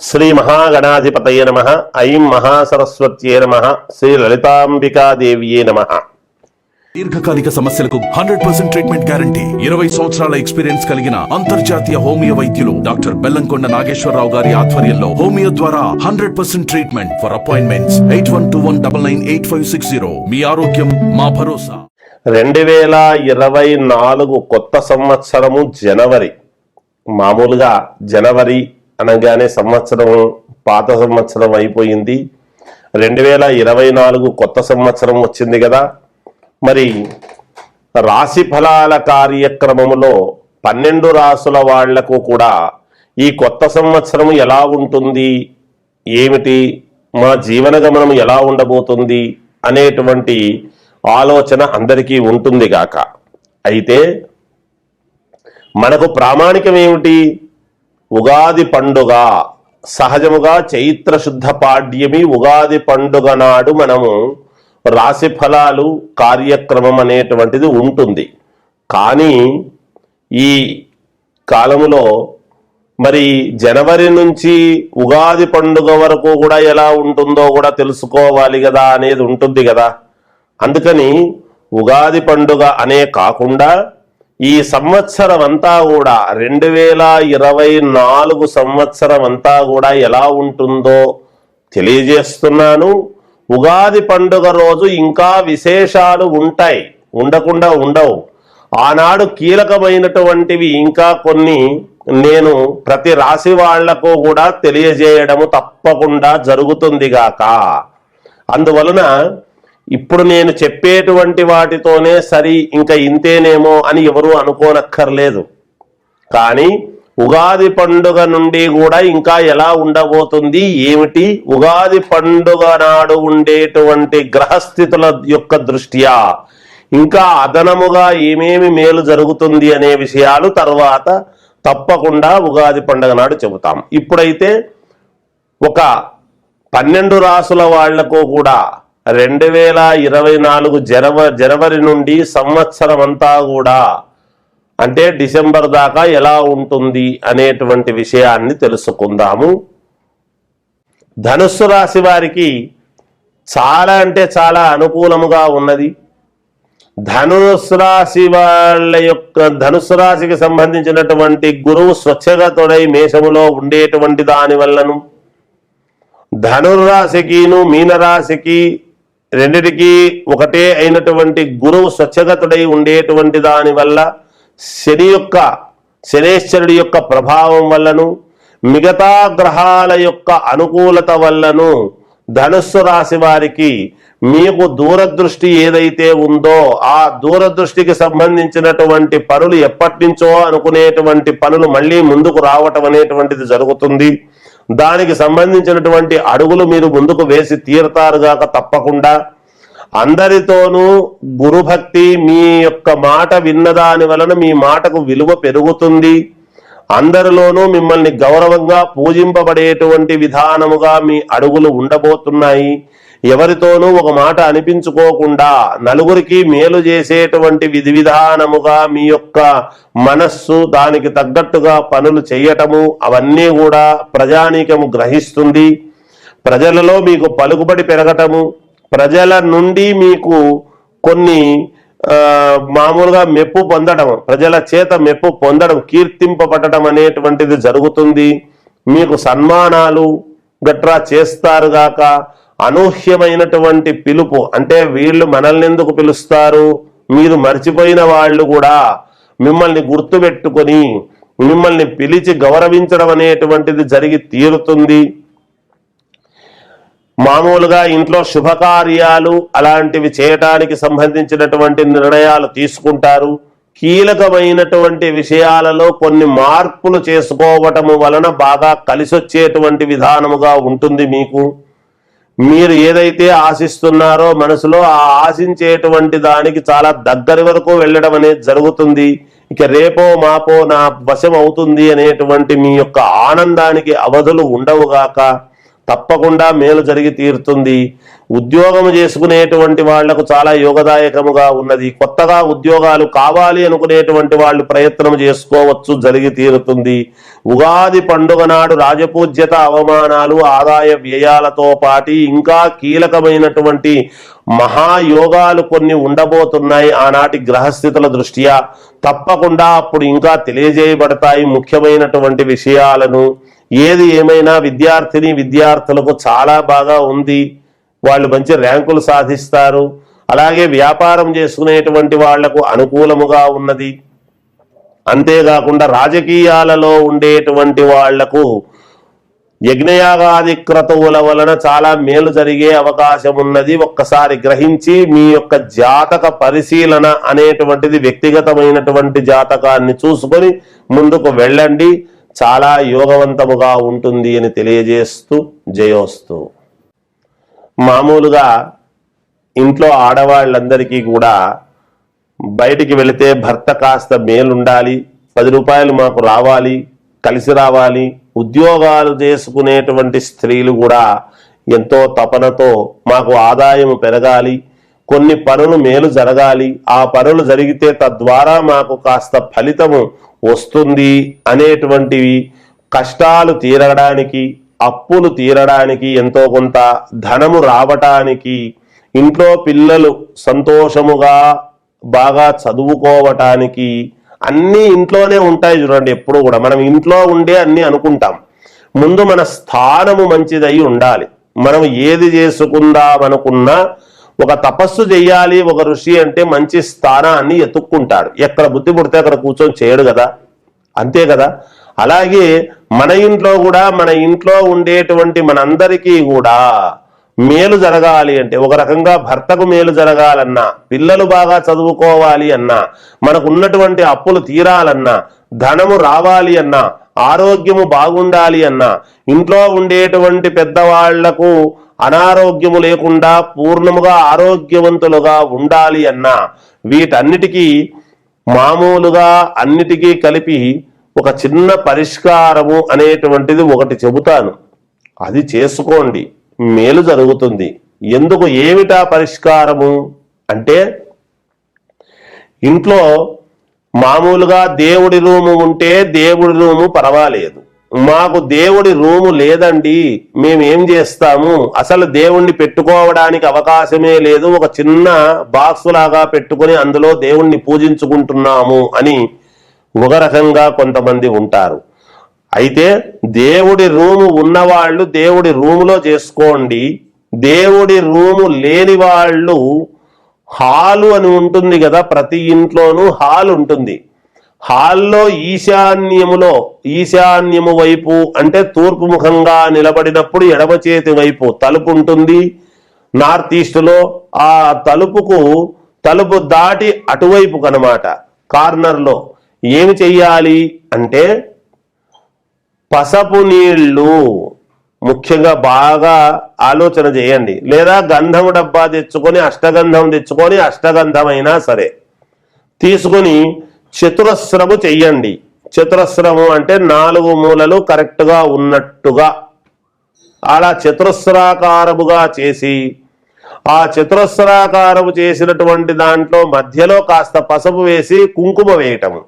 శ్రీ మహాగణాధిపతయే నమః. ఐం మహాసరస్వత్యే నమః. శ్రీ లలితాంబికాదేవ్యే నమః. దీర్ఘకాలిక సమస్యలకు 100% ట్రీట్మెంట్ గ్యారంటీ. 20 సంవత్సరాల ఎక్స్పీరియన్స్ కలిగిన అంతర్జాతీయ హోమియో వైద్యులు డాక్టర్ బెల్లంకొండ నాగేశ్వరరావు గారి ఆధ్వర్యంలో హోమియో ద్వారా 100% ట్రీట్మెంట్. For appointments 8121998560. మీ ఆరోగ్యం మా భరోసా. 2024 కొత్త సంవత్సరము జనవరి. మామూలుగా జనవరి అనగానే సంవత్సరం పాత సంవత్సరం అయిపోయింది. 2024 కొత్త సంవత్సరం వచ్చింది కదా. మరి రాశి ఫలాల కార్యక్రమములో 12 రాసుల వాళ్లకు కూడా ఈ కొత్త సంవత్సరం ఎలా ఉంటుంది, ఏమిటి, మా జీవన గమనం ఎలా ఉండబోతుంది అనేటువంటి ఆలోచన అందరికీ ఉంటుంది గాక. అయితే మనకు ప్రామాణికం ఏమిటి? ఉగాది పండుగ. సహజముగా చైత్ర శుద్ధ పాడ్యమి ఉగాది పండుగ నాడు మనము రాశి ఫలాలు కార్యక్రమం అనేటువంటిది ఉంటుంది. కానీ ఈ కాలములో మరి జనవరి నుంచి ఉగాది పండుగ వరకు కూడా ఎలా ఉంటుందో కూడా తెలుసుకోవాలి కదా అనేది ఉంటుంది కదా. అందుకని ఉగాది పండుగ అనే కాకుండా ఈ సంవత్సరం అంతా కూడా 2024 సంవత్సరం అంతా కూడా ఎలా ఉంటుందో తెలియజేస్తున్నాను. ఉగాది పండుగ రోజు ఇంకా విశేషాలు ఉంటాయి, ఉండకుండా ఉండవు. ఆనాడు కీలకమైనటువంటివి ఇంకా కొన్ని నేను ప్రతి రాశి వాళ్లకు కూడా తెలియజేయడము తప్పకుండా జరుగుతుంది గాక. అందువలన ఇప్పుడు నేను చెప్పేటువంటి వాటితోనే సరి ఇంకా ఇంతేనేమో అని ఎవరూ అనుకోనక్కర్లేదు. కానీ ఉగాది పండుగ నుండి కూడా ఇంకా ఎలా ఉండబోతుంది ఏమిటి, ఉగాది పండుగ నాడు ఉండేటువంటి గ్రహస్థితుల యొక్క దృష్ట్యా ఇంకా అదనముగా ఏమేమి మేలు జరుగుతుంది అనే విషయాలు తర్వాత తప్పకుండా ఉగాది పండుగ నాడు చెబుతాం. ఇప్పుడైతే ఒక 12 రాసుల వాళ్లకు కూడా 2024 జనవరి నుండి సంవత్సరం అంతా కూడా అంటే డిసెంబర్ దాకా ఎలా ఉంటుంది అనేటువంటి విషయాన్ని తెలుసుకుందాము. ధనుస్సు రాశి వారికి చాలా అంటే చాలా అనుకూలముగా ఉన్నది. ధనుస్సు రాశి వాళ్ళ యొక్క ధనుస్సు రాశికి సంబంధించినటువంటి గురువు స్వచ్ఛగతుడై మేషములో ఉండేటువంటి దాని వల్లను, ధనుర్రాశికిను మీనరాశికి రెండిటికి ఒకటే అయినటువంటి గురువు స్వచ్ఛగతుడై ఉండేటువంటి దాని వల్ల శనేశ్వరుడి యొక్క ప్రభావం వల్లను, మిగతా గ్రహాల యొక్క అనుకూలత వల్లను ధనుస్సు రాశి వారికి మీకు దూరదృష్టి ఏదైతే ఉందో ఆ దూరదృష్టికి సంబంధించినటువంటి పనులు ఎప్పటి నుంచో అనుకునేటువంటి పనులు మళ్ళీ ముందుకు రావటం అనేటువంటిది జరుగుతుంది. దానికి సంబంధించినటువంటి అడుగులు మీరు ముందుకు వేసి తీరుతారుగాక తప్పకుండా. అందరితోనూ గురుభక్తి, మీ యొక్క మాట విన్నదాని వలన మీ మాటకు విలువ పెరుగుతుంది. అందరిలోనూ మిమ్మల్ని గౌరవంగా పూజింపబడేటువంటి విధానముగా మీ అడుగులు ఉండబోతున్నాయి. ఎవరితోనూ ఒక మాట అనిపించుకోకుండా నలుగురికి మేలు చేసేటువంటి విధి విధానముగా మీ యొక్క మనస్సు దానికి తగ్గట్టుగా పనులు చేయటము అవన్నీ కూడా ప్రజానీకము గ్రహిస్తుంది. ప్రజలలో మీకు పలుకుబడి పెరగటము, ప్రజల నుండి మీకు కొన్ని మామూలుగా మెప్పు పొందడం, ప్రజల చేత మెప్పు పొందడం, కీర్తింపబడటం అనేటువంటిది జరుగుతుంది. మీకు సన్మానాలు గట్రా చేస్తారుగాక. అనూహ్యమైనటువంటి పిలుపు అంటే వీళ్ళు మనల్ని ఎందుకు పిలుస్తారు, మీరు మర్చిపోయిన వాళ్ళు కూడా మిమ్మల్ని గుర్తుపెట్టుకొని మిమ్మల్ని పిలిచి గౌరవించడం అనేటువంటిది జరిగి తీరుతుంది. మామూలుగా ఇంట్లో శుభకార్యాలు అలాంటివి చేయటానికి సంబంధించినటువంటి నిర్ణయాలు తీసుకుంటారు. కీలకమైనటువంటి విషయాలలో కొన్ని మార్పులు చేసుకోవటము వలన బాగా కలిసొచ్చేటువంటి విధానముగా ఉంటుంది. మీరు ఏదైతే ఆశిస్తున్నారో మనసులో ఆ ఆశించేటువంటి దానికి చాలా దగ్గరి వరకు వెళ్ళడం అనేది జరుగుతుంది. ఇక రేపో మాపో నా వశం అవుతుంది అనేటువంటి మీ యొక్క ఆనందానికి అవధులు ఉండవుగాక. తప్పకుండా మేలు జరిగి తీరుతుంది. ఉద్యోగం చేసుకునేటువంటి వాళ్లకు చాలా యోగదాయకముగా ఉన్నది. కొత్తగా ఉద్యోగాలు కావాలి అనుకునేటువంటి వాళ్ళు ప్రయత్నం చేసుకోవచ్చు, జరిగి తీరుతుంది. ఉగాది పండుగ నాడు రాజపూజ్యత, అవమానాలు, ఆదాయ వ్యయాలతో పాటు ఇంకా కీలకమైనటువంటి మహాయోగాలు కొన్ని ఉండబోతున్నాయి. ఆనాటి గ్రహస్థితుల దృష్ట్యా తప్పకుండా అప్పుడు ఇంకా తెలియజేయబడతాయి ముఖ్యమైనటువంటి విషయాలను. ఏది ఏమైనా విద్యార్థులకు చాలా బాగా ఉంది. వాళ్ళు మంచి ర్యాంకులు సాధిస్తారు. అలాగే వ్యాపారం చేసుకునేటువంటి వాళ్లకు అనుకూలముగా ఉన్నది. అంతేకాకుండా రాజకీయాలలో ఉండేటువంటి వాళ్లకు యజ్ఞయాగాది క్రతువుల వలన చాలా మేలు జరిగే అవకాశం ఉన్నది. ఒక్కసారి గ్రహించి మీ యొక్క జాతక పరిశీలన అనేటువంటిది వ్యక్తిగతమైనటువంటి జాతకాన్ని చూసుకొని ముందుకు వెళ్ళండి. చాలా యోగవంతముగా ఉంటుంది అని తెలియజేస్తూ జయోస్తు. మామూలుగా ఇంట్లో ఆడవాళ్ళందరికీ కూడా బయటికి వెళితే భర్త కాస్త మేలుండాలి, 10 రూపాయలు మాకు రావాలి, కలిసి రావాలి. ఉద్యోగాలు చేసుకునేటువంటి స్త్రీలు కూడా ఎంతో తపనతో మాకు ఆదాయం పెరగాలి, కొన్ని పనులు మేలు జరగాలి, ఆ పనులు జరిగితే తద్వారా మాకు కాస్త ఫలితము వస్తుంది అనేటువంటివి, కష్టాలు తీరడానికి, అప్పులు తీరడానికి, ఎంతో కొంత ధనము రావటానికి, ఇంట్లో పిల్లలు సంతోషముగా బాగా చదువుకోవటానికి అన్నీ ఇంట్లోనే ఉంటాయి. చూడండి, ఎప్పుడు కూడా మనం ఇంట్లో ఉండే అన్ని అనుకుంటాం. ముందు మన స్థానము మంచిదై ఉండాలి. మనం ఏది చేసుకుందామనుకున్నా, ఒక తపస్సు చెయ్యాలి ఒక ఋషి అంటే మంచి స్థానాన్ని ఎత్తుక్కుంటాడు. ఎక్కడ బుద్ధి పుడితే అక్కడ కూర్చొని చేయడు కదా, అంతే కదా. అలాగే మన ఇంట్లో కూడా, మన ఇంట్లో ఉండేటువంటి మనందరికీ కూడా మేలు జరగాలి అంటే, ఒక రకంగా భర్తకు మేలు జరగాలన్నా, పిల్లలు బాగా చదువుకోవాలి అన్నా, మనకు ఉన్నటువంటి అప్పులు తీరాలన్నా, ధనము రావాలి అన్నా, ఆరోగ్యము బాగుండాలి అన్నా, ఇంట్లో ఉండేటువంటి పెద్దవాళ్లకు అనారోగ్యము లేకుండా పూర్ణముగా ఆరోగ్యవంతులుగా ఉండాలి అన్నా, వీటన్నిటికీ మామూలుగా అన్నిటికీ కలిపి ఒక చిన్న పరిష్కారము అనేటువంటిది ఒకటి చెబుతాను. అది చేసుకోండి, మేలు జరుగుతుంది. ఎందుకు, ఏమిటా పరిష్కారము అంటే, ఇంట్లో మామూలుగా దేవుడి రూము ఉంటే దేవుడి రూము పర్వాలేదు. మాకు దేవుడి రూము లేదండి, మేమేం చేస్తాము, అసలు దేవుణ్ణి పెట్టుకోవడానికి అవకాశమే లేదు, ఒక చిన్న బాక్స్ లాగా పెట్టుకొని అందులో దేవుణ్ణి పూజించుకుంటున్నాము అని ఒక రకంగా కొంతమంది ఉంటారు. అయితే దేవుడి రూము ఉన్నవాళ్ళు దేవుడి రూములో చేసుకోండి. దేవుడి రూము లేని వాళ్ళు హాలు అని ఉంటుంది కదా, ప్రతి ఇంట్లోనూ హాల్ ఉంటుంది. హాల్లో ఈశాన్యము వైపు అంటే తూర్పు ముఖంగా నిలబడినప్పుడు ఎడమ చేతి వైపు తలుపు ఉంటుంది. నార్త్ ఈస్ట్లో ఆ తలుపు దాటి అటువైపు కనమాట కార్నర్లో ఏమి చెయ్యాలి అంటే, పసపు నీళ్లు ముఖ్యంగా బాగా ఆలోచన చేయండి. లేదా గంధము డబ్బా తెచ్చుకొని, అష్టగంధం తెచ్చుకొని, అష్టగంధమైనా సరే తీసుకొని చతురస్రము చెయ్యండి. చతురస్రము అంటే 4 మూలలు కరెక్ట్గా ఉన్నట్టుగా అలా చతురస్రాకారముగా చేసి, ఆ చతురస్రాకారము చేసినటువంటి దాంట్లో మధ్యలో కాస్త పసుపు వేసి కుంకుమ వేయటము.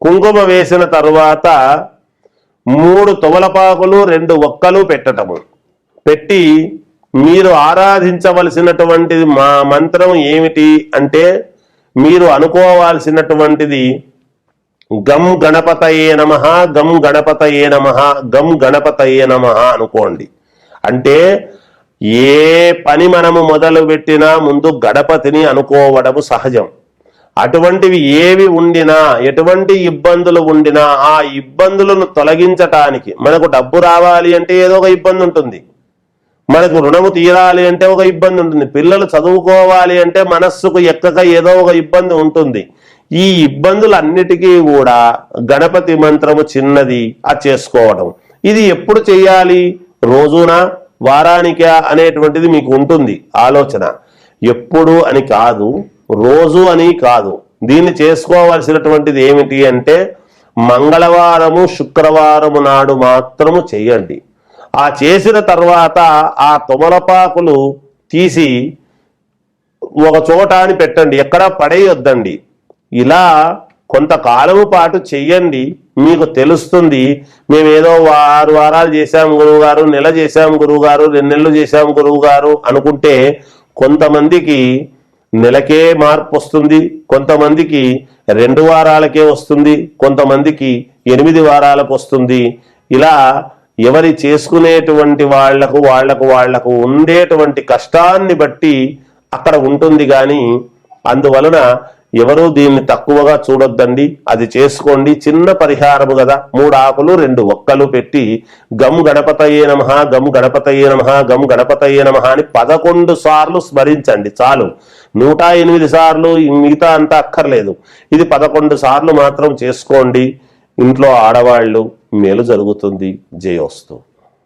కుంకుమ వేసిన తరువాత 3 తొమలపాకులు 2 ఒక్కలు పెట్టటము. పెట్టి మీరు ఆరాధించవలసినటువంటిది మా మంత్రం ఏమిటి అంటే, మీరు అనుకోవాల్సినటువంటిది గం గణపతయే నమః, గం గణపతయే నమః, గం గణపతయే నమః అనుకోండి. అంటే ఏ పని మనము మొదలు పెట్టినా ముందు గణపతిని అనుకోవడము సహజం. అటువంటివి ఏవి ఉండినా, ఎటువంటి ఇబ్బందులు ఉండినా ఆ ఇబ్బందులను తొలగించటానికి, మనకు డబ్బు రావాలి అంటే ఏదో ఒక ఇబ్బంది ఉంటుంది, మనకు రుణము తీరాలి అంటే ఒక ఇబ్బంది ఉంటుంది, పిల్లలు చదువుకోవాలి అంటే మనస్సుకు ఎక్కక ఏదో ఒక ఇబ్బంది ఉంటుంది. ఈ ఇబ్బందులన్నిటికీ కూడా గణపతి మంత్రము చిన్నది అది చేసుకోవడం. ఇది ఎప్పుడు చేయాలి, రోజునా వారానికా అనేటువంటిది మీకు ఉంటుంది ఆలోచన. ఎప్పుడు అని కాదు, రోజు అని కాదు. దీన్ని చేసుకోవాల్సినటువంటిది ఏమిటి అంటే, మంగళవారము శుక్రవారము నాడు మాత్రము చెయ్యండి. ఆ చేసిన తర్వాత ఆ తమలపాకులు తీసి ఒక చోట అని పెట్టండి, ఎక్కడా పడేయొద్దండి. ఇలా కొంతకాలము పాటు చెయ్యండి, మీకు తెలుస్తుంది. మేమేదో 6 వారాలు చేశాం గురువుగారు, నెల చేశాం గురువుగారు, 2 నెలలు చేశాం గురువుగారు అనుకుంటే కొంతమందికి నెలకే మార్పు వస్తుంది, కొంతమందికి 2 వారాలకే వస్తుంది, కొంతమందికి 8 వారాలకు వస్తుంది. ఇలా ఎవరి చేసుకునేటువంటి వాళ్లకు ఉండేటువంటి కష్టాన్ని బట్టి అక్కడ ఉంటుంది. కానీ అందువలన ఎవరు దీన్ని తక్కువగా చూడొద్దండి, అది చేసుకోండి. చిన్న పరిహారము కదా, 3 ఆకులు 2 ఒక్కలు పెట్టి గం గణపతయే నమః, గం గణపతయే నమః, గం గణపతయే నమః అని 11 సార్లు స్మరించండి చాలు. 108 సార్లు మిగతా అంతా అక్కర్లేదు. ఇది 11 సార్లు మాత్రం చేసుకోండి. ఇంట్లో ఆడవాళ్ళు మేలు జరుగుతుంది. జయోస్తు.